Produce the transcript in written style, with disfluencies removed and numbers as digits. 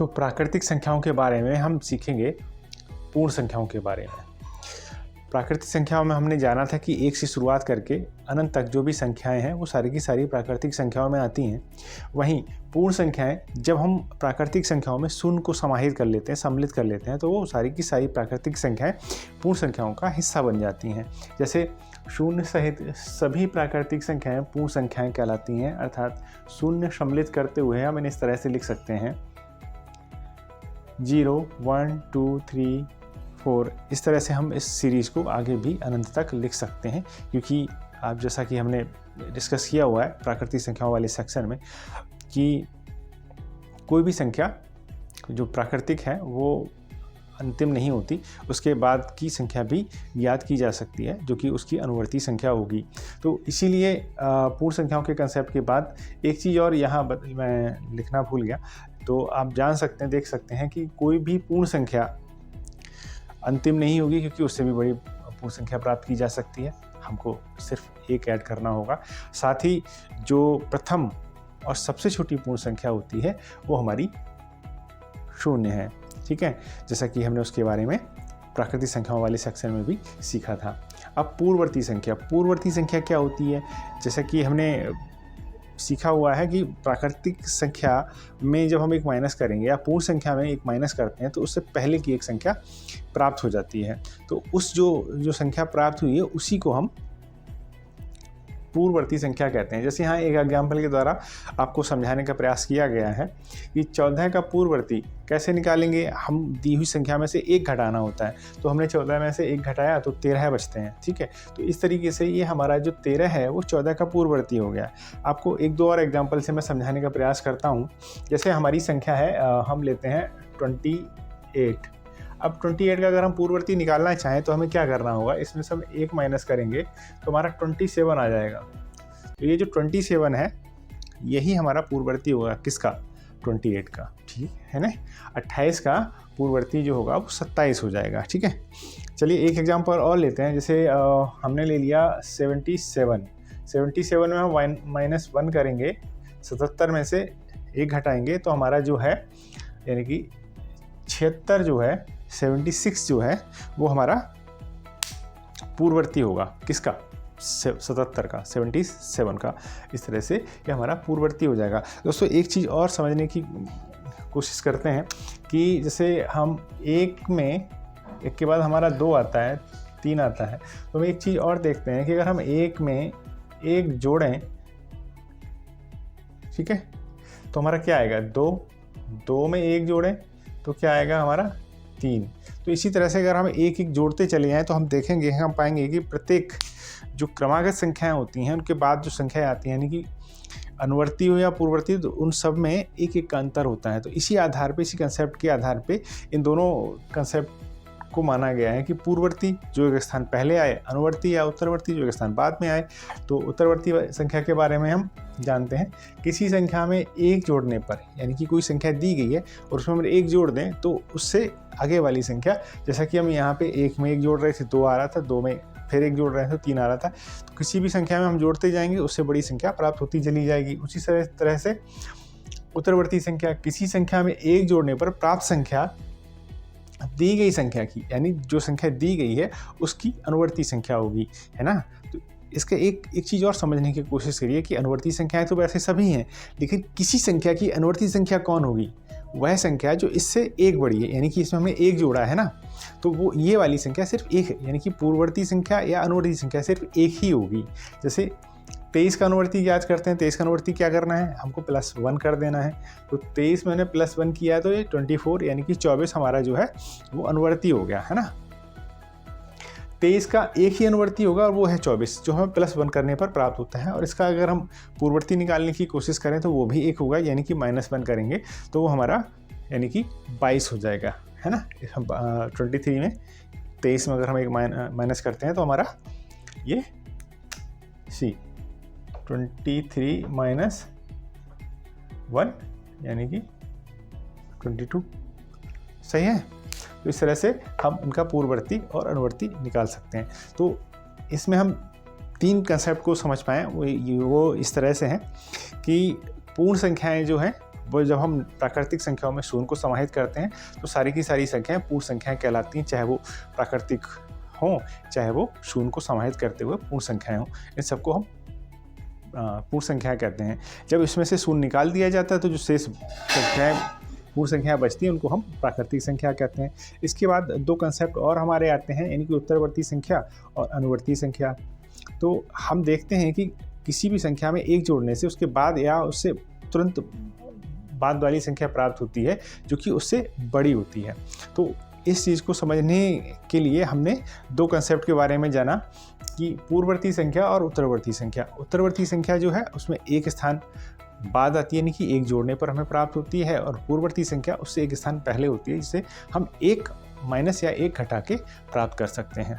तो प्राकृतिक संख्याओं के बारे में हम सीखेंगे पूर्ण संख्याओं के बारे में। प्राकृतिक संख्याओं में हमने जाना था कि 1 से शुरुआत करके अनंत तक जो भी संख्याएं हैं वो सारी की सारी प्राकृतिक संख्याओं में आती हैं। वहीं पूर्ण संख्याएं, जब हम प्राकृतिक संख्याओं में शून्य को समाहित कर लेते हैं, सम्मिलित कर लेते हैं, तो वो सारी की सारी प्राकृतिक संख्याएं पूर्ण संख्याओं का हिस्सा बन जाती हैं। जैसे शून्य सहित सभी प्राकृतिक संख्याएं पूर्ण संख्याएं कहलाती हैं, अर्थात शून्य सम्मिलित करते हुए हम इस तरह से लिख सकते हैं 0, 1, 2, 3, 4। इस तरह से हम इस सीरीज़ को आगे भी अनंत तक लिख सकते हैं, क्योंकि आप जैसा कि हमने डिस्कस किया हुआ है प्राकृतिक संख्याओं वाले सेक्शन में कि कोई भी संख्या जो प्राकृतिक है वो अंतिम नहीं होती, उसके बाद की संख्या भी याद की जा सकती है जो कि उसकी अनुवर्ती संख्या होगी। तो इसीलिए पूर्ण संख्याओं के कंसेप्ट के बाद एक चीज़ और यहाँ मैं लिखना भूल गया, तो आप जान सकते हैं, देख सकते हैं कि कोई भी पूर्ण संख्या अंतिम नहीं होगी, क्योंकि उससे भी बड़ी पूर्ण संख्या प्राप्त की जा सकती है। हमको सिर्फ एक ऐड करना होगा। साथ ही जो प्रथम और सबसे छोटी पूर्ण संख्या होती है वो हमारी शून्य है, ठीक है, जैसा कि हमने उसके बारे में प्राकृतिक संख्याओं वाले सेक्शन में भी सीखा था। अब पूर्ववर्ती संख्या क्या होती है? जैसा कि हमने सीखा हुआ है कि प्राकृतिक संख्या में जब हम एक माइनस करेंगे या पूर्ण संख्या में एक माइनस करते हैं तो उससे पहले की एक संख्या प्राप्त हो जाती है। तो उस जो संख्या प्राप्त हुई है उसी को हम पूर्ववर्ती संख्या कहते हैं। जैसे यहाँ एक एग्जाम्पल के द्वारा आपको समझाने का प्रयास किया गया है कि 14 का पूर्ववर्ती कैसे निकालेंगे। हम दी हुई संख्या में से एक घटाना होता है, तो हमने 14 में से एक घटाया तो 13 बचते हैं, ठीक है। तो इस तरीके से ये हमारा जो 13 है वो 14 का पूर्ववर्ती हो गया। आपको एक दो और एग्जाम्पल से मैं समझाने का प्रयास करता हूँ। जैसे हमारी संख्या है, हम लेते हैं 28। अब 28 का अगर हम पूर्ववर्ती निकालना चाहें तो हमें क्या करना होगा, इसमें से हम एक माइनस करेंगे तो हमारा 27 आ जाएगा। तो ये जो 27 है यही हमारा पूर्ववर्ती होगा, किसका? 28 का, ठीक है ना। 28 का पूर्ववर्ती जो होगा वो 27 हो जाएगा, ठीक है। चलिए एक एग्जाम्पल और लेते हैं। जैसे हमने ले लिया 77 में हम -1 करेंगे, 77 में से एक घटाएंगे तो हमारा जो है यानी कि 76 जो है, 76 जो है वो हमारा पूर्ववर्ती होगा, किसका? 77 का, 77 का। इस तरह से ये हमारा पूर्ववर्ती हो जाएगा। दोस्तों एक चीज़ और समझने की कोशिश करते हैं कि जैसे हम एक के बाद हमारा 2 आता है, 3 आता है, तो हम एक चीज़ और देखते हैं कि अगर हम एक में एक जोड़ें, ठीक है, तो हमारा क्या आएगा? 2 में एक जोड़ें तो क्या आएगा हमारा? 3। तो इसी तरह से अगर हम एक एक जोड़ते चले जाएँ तो हम देखेंगे, हम पाएंगे कि प्रत्येक जो क्रमागत संख्याएं होती हैं उनके बाद जो संख्याएं आती हैं, यानी कि अनुवर्ती हो या पूर्ववर्ती, तो उन सब में एक एक का अंतर होता है। तो इसी आधार पे, इसी कंसेप्ट के आधार पे इन दोनों कंसेप्ट को माना गया है कि पूर्ववर्ती जो एक स्थान पहले आए, अनुवर्ती या उत्तरवर्ती जो एक स्थान बाद में आए। तो उत्तरवर्ती संख्या के बारे में हम जानते हैं, किसी संख्या में एक जोड़ने पर, यानी कि कोई संख्या दी गई है और उसमें हम एक जोड़ दें तो उससे आगे वाली संख्या, जैसा कि हम यहाँ पे एक में एक जोड़ रहे थे 2 आ रहा था, 2 में फिर एक जोड़ रहे थे 3 आ रहा था, तो किसी भी संख्या में हम जोड़ते जाएंगे उससे बड़ी संख्या प्राप्त होती चली जाएगी। उसी तरह से उत्तरवर्ती संख्या, किसी संख्या में एक जोड़ने पर प्राप्त संख्या दी गई संख्या की, यानी जो संख्या दी गई है उसकी अनुवर्ती संख्या होगी, है ना। तो इसका एक चीज़ और समझने की कोशिश करिए कि अनुवर्ती संख्याएं तो वैसे सभी हैं, लेकिन किसी संख्या की अनुवर्ती संख्या कौन होगी? वह संख्या जो इससे एक बड़ी है, यानी कि इसमें हमने एक जोड़ा है ना, तो वो ये वाली संख्या सिर्फ एक है, यानी कि पूर्ववर्ती संख्या या अनुवर्ती संख्या सिर्फ एक ही होगी। जैसे 23 का अनुवर्ती याद करते हैं, 23 का अनुवर्ती क्या करना है? हमको +1 कर देना है। तो 23 मैंने +1 किया है तो ये 24 यानी कि 24 हमारा जो है वो अनुवर्ती हो गया, है ना। 23 का एक ही अनुवर्ती होगा और वो है 24, जो हमें +1 करने पर प्राप्त होता है। और इसका अगर हम पूर्ववर्ती निकालने की कोशिश करें तो वो भी एक होगा, यानी कि -1 करेंगे तो वो हमारा यानी कि 22 हो जाएगा, है ना। 23 में 23 में अगर हम एक माइनस करते हैं तो हमारा ये 23 - 1 यानी कि 22, सही है। तो इस तरह से हम उनका पूर्ववर्ती और अनुवर्ती निकाल सकते हैं। तो इसमें हम 3 कंसेप्ट को समझ पाएँ, वो इस तरह से हैं कि पूर्ण संख्याएं जो हैं वो जब हम प्राकृतिक संख्याओं में शून्य को समाहित करते हैं तो सारी की सारी संख्याएं पूर्ण संख्याएं कहलाती हैं, चाहे वो प्राकृतिक हों चाहे वो शून्य को समाहित करते हुए पूर्ण संख्याएं हों। इन सबको हम पूर्ण संख्याएं कहते हैं। जब इसमें से शून्य निकाल दिया जाता है तो जो शेष संख्याएं पूर्ण संख्याएं बचती हैं उनको हम प्राकृतिक संख्या कहते हैं। इसके बाद दो कंसेप्ट और हमारे आते हैं, यानी कि उत्तरवर्ती संख्या और अनुवर्ती संख्या। तो हम देखते हैं कि किसी भी संख्या में एक जोड़ने से उसके बाद या उससे तुरंत बाद वाली संख्या प्राप्त होती है जो कि उससे बड़ी होती है। तो इस चीज़ को समझने के लिए हमने दो कंसेप्ट के बारे में जाना कि पूर्ववर्ती संख्या और उत्तरवर्ती संख्या। उत्तरवर्ती संख्या जो है उसमें एक स्थान बाद आती है, यानी कि एक जोड़ने पर हमें प्राप्त होती है, और पूर्ववर्ती संख्या उससे एक स्थान पहले होती है जिसे हम एक माइनस या एक घटा के प्राप्त कर सकते हैं।